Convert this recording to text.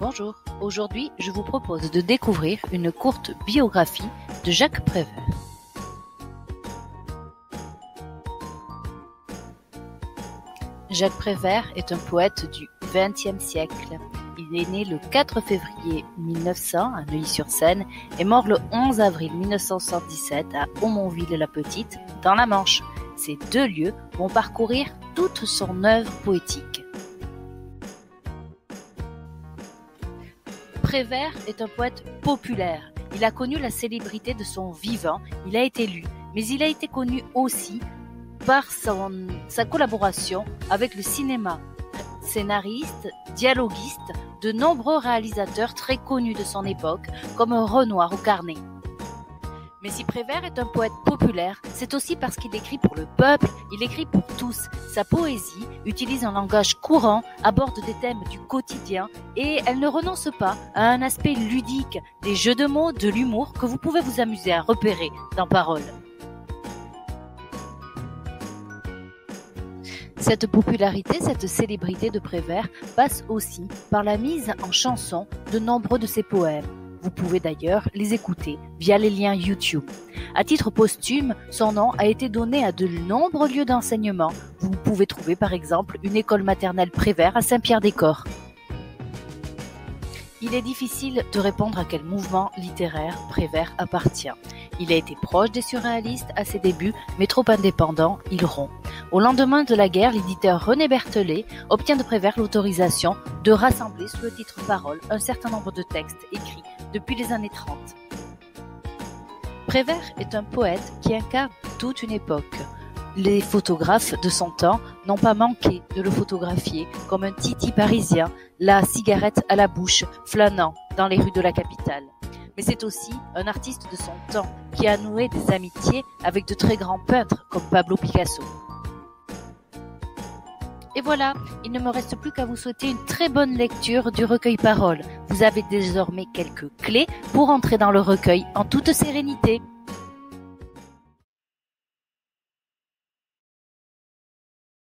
Bonjour, aujourd'hui je vous propose de découvrir une courte biographie de Jacques Prévert. Jacques Prévert est un poète du XXe siècle. Il est né le 4 février 1900 à Neuilly-sur-Seine et mort le 11 avril 1977 à Aumonville-la-Petite, dans la Manche. Ces deux lieux vont parcourir toute son œuvre poétique. Prévert est un poète populaire. Il a connu la célébrité de son vivant, il a été lu, mais il a été connu aussi par sa collaboration avec le cinéma. Scénariste, dialoguiste, de nombreux réalisateurs très connus de son époque, comme Renoir ou Carnet. Mais si Prévert est un poète populaire, c'est aussi parce qu'il écrit pour le peuple, il écrit pour tous. Sa poésie utilise un langage courant, aborde des thèmes du quotidien et elle ne renonce pas à un aspect ludique, des jeux de mots, de l'humour que vous pouvez vous amuser à repérer dans Paroles. Cette popularité, cette célébrité de Prévert passe aussi par la mise en chanson de nombreux de ses poèmes. Vous pouvez d'ailleurs les écouter via les liens YouTube. À titre posthume, son nom a été donné à de nombreux lieux d'enseignement. Vous pouvez trouver par exemple une école maternelle Prévert à Saint-Pierre-des-Corps. Il est difficile de répondre à quel mouvement littéraire Prévert appartient. Il a été proche des surréalistes à ses débuts, mais trop indépendant, il rompt. Au lendemain de la guerre, l'éditeur René Berthollet obtient de Prévert l'autorisation de rassembler sous le titre Paroles un certain nombre de textes écrits depuis les années 30. Prévert est un poète qui incarne toute une époque. Les photographes de son temps n'ont pas manqué de le photographier comme un titi parisien, la cigarette à la bouche, flânant dans les rues de la capitale. Mais c'est aussi un artiste de son temps qui a noué des amitiés avec de très grands peintres comme Pablo Picasso. Et voilà, il ne me reste plus qu'à vous souhaiter une très bonne lecture du recueil Paroles. Vous avez désormais quelques clés pour entrer dans le recueil en toute sérénité.